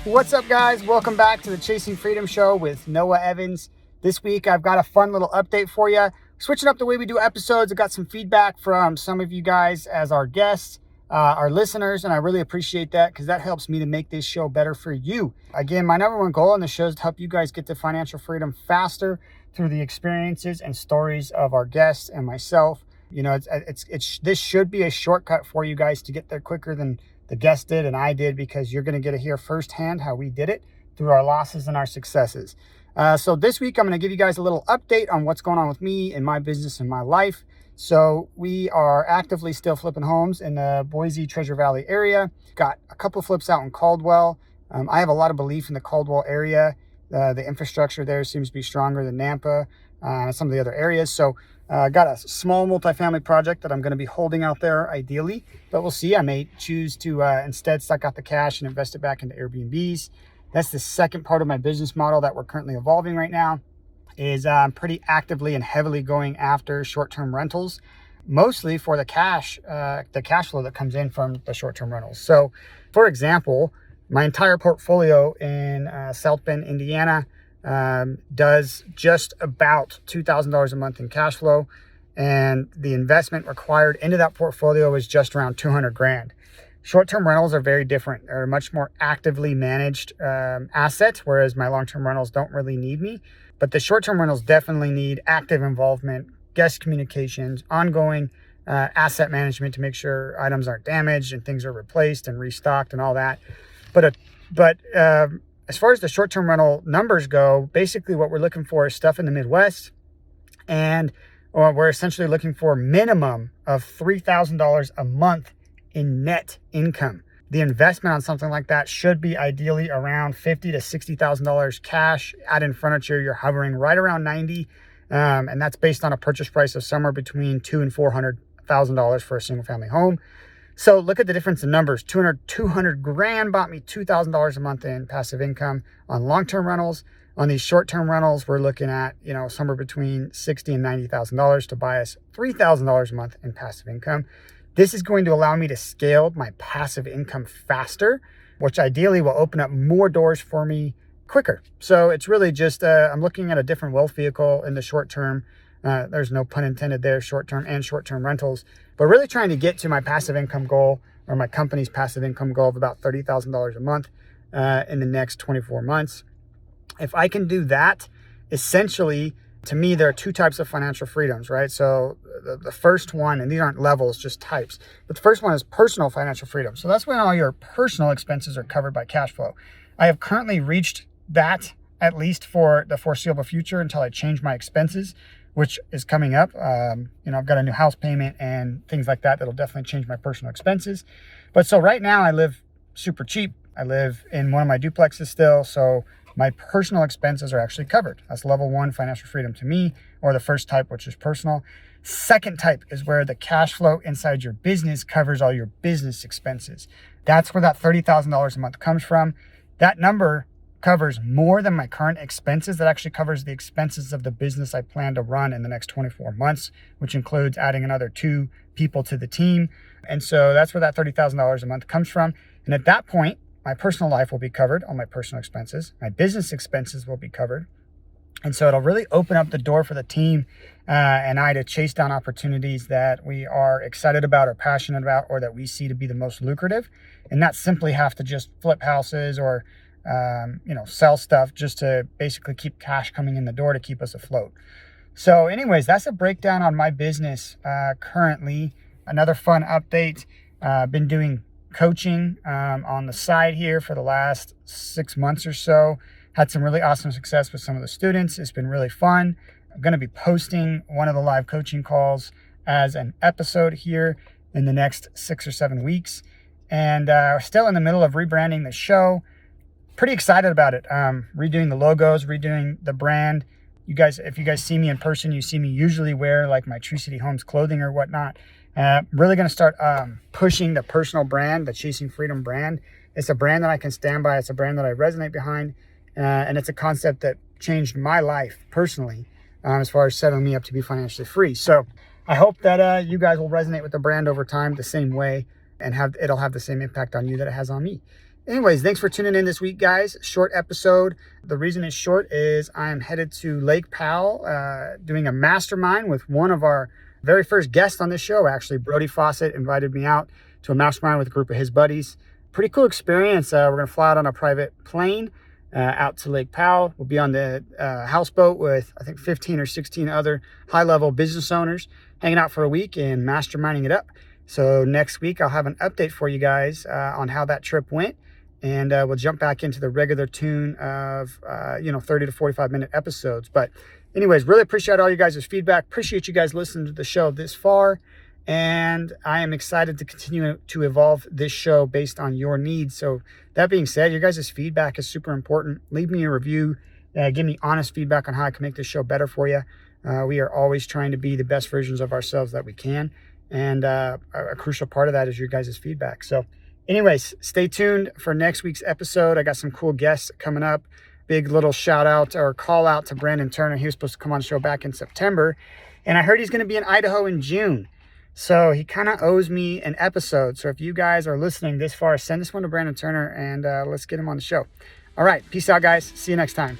What's up, guys? Welcome back to the Chasing Freedom Show with Noah Evans. This week, I've got a fun little update for you. Switching up the way we do episodes. I got some feedback from some of you guys as our guests, our listeners, and I really appreciate that because that helps me to make this show better for you. Again, my number one goal on the show is to help you guys get to financial freedom faster through the experiences and stories of our guests and myself. You know, this should be a shortcut for you guys to get there quicker than the guest did and I did, because you're going to get to hear firsthand how we did it through our losses and our successes. So this week, I'm going to give you guys a little update on what's going on with me and my business and my life. So we are actively still flipping homes in the Boise, Treasure Valley area. Got a couple flips out in Caldwell. I have a lot of belief in the Caldwell area. The infrastructure there seems to be stronger than Nampa and some of the other areas. So got a small multifamily project that I'm going to be holding out there ideally, but we'll see. I may choose to instead suck out the cash and invest it back into Airbnbs. That's the second part of my business model that we're currently evolving right now. Is pretty actively and heavily going after short-term rentals, mostly for the cash flow that comes in from the short-term rentals. So, for example, my entire portfolio in South Bend, Indiana, does just about $2,000 a month in cash flow, and the investment required into that portfolio is just around 200 grand. Short-term rentals are very different. They're a much more actively managed asset, whereas my long-term rentals don't really need me. But the short-term rentals definitely need active involvement, guest communications, ongoing asset management to make sure items aren't damaged and things are replaced and restocked and all that. But as far as the short-term rental numbers go, basically what we're looking for is stuff in the Midwest, and we're essentially looking for a minimum of $3,000 a month in net income. The investment on something like that should be ideally around $50,000 to $60,000 cash. Add in furniture, you're hovering right around $90,000, and that's based on a purchase price of somewhere between $200,000 and $400,000 for a single-family home. So look at the difference in numbers. 200 grand bought me $2,000 a month in passive income on long-term rentals. On these short-term rentals, we're looking at, somewhere between $60,000 and $90,000 to buy us $3,000 a month in passive income. This is going to allow me to scale my passive income faster, which ideally will open up more doors for me quicker. So it's really just, I'm looking at a different wealth vehicle in the short term. There's no pun intended there, short-term and short-term rentals, but really trying to get to my passive income goal, or my company's passive income goal, of about $30,000 a month in the next 24 months. If I can do that, essentially, to me, there are two types of financial freedoms, right? So the first one, and these aren't levels, just types, but the first one is personal financial freedom. So that's when all your personal expenses are covered by cash flow. I have currently reached that, at least for the foreseeable future, until I change my expenses, which is coming up. I've got a new house payment and things like that that'll definitely change my personal expenses. But so right now I live super cheap. I live in one of my duplexes still, so my personal expenses are actually covered. That's level one financial freedom to me, or the first type, which is personal. Second type is where the cash flow inside your business covers all your business expenses. That's where that $30,000 a month comes from. That number covers more than my current expenses. That actually covers the expenses of the business I plan to run in the next 24 months, which includes adding another 2 people to the team. And so that's where that $30,000 a month comes from. And at that point, my personal life will be covered, all my personal expenses. My business expenses will be covered. And so it'll really open up the door for the team and I to chase down opportunities that we are excited about or passionate about, or that we see to be the most lucrative, and not simply have to just flip houses or sell stuff just to basically keep cash coming in the door to keep us afloat. So anyways, that's a breakdown on my business currently. Another fun update, been doing coaching on the side here for the last 6 months or so. Had some really awesome success with some of the students. It's been really fun. I'm going to be posting one of the live coaching calls as an episode here in the next 6 or 7 weeks. And we're still in the middle of rebranding the show. Pretty excited about it. Redoing the logos, redoing the brand. If you guys see me in person, you see me usually wear like my Tree City Homes clothing or whatnot. Really going to start pushing the personal brand, the Chasing Freedom brand. It's a brand that I can stand by. It's a brand that I resonate behind. And it's a concept that changed my life personally as far as setting me up to be financially free. So I hope that you guys will resonate with the brand over time the same way, and it'll have the same impact on you that it has on me. Anyways, thanks for tuning in this week, guys. Short episode. The reason it's short is I am headed to Lake Powell, doing a mastermind with one of our very first guests on this show, actually. Brody Fawcett invited me out to a mastermind with a group of his buddies. Pretty cool experience. We're going to fly out on a private plane out to Lake Powell. We'll be on the houseboat with, I think, 15 or 16 other high-level business owners, hanging out for a week and masterminding it up. So next week, I'll have an update for you guys on how that trip went. And we'll jump back into the regular tune of, 30 to 45 minute episodes. But anyways, really appreciate all you guys' feedback. Appreciate you guys listening to the show this far. And I am excited to continue to evolve this show based on your needs. So that being said, your guys' feedback is super important. Leave me a review. Give me honest feedback on how I can make this show better for you. We are always trying to be the best versions of ourselves that we can. And a crucial part of that is your guys' feedback. So anyways, stay tuned for next week's episode. I got some cool guests coming up. Big little shout out or call out to Brandon Turner. He was supposed to come on the show back in September. And I heard he's going to be in Idaho in June. So he kind of owes me an episode. So if you guys are listening this far, send this one to Brandon Turner and let's get him on the show. All right. Peace out, guys. See you next time.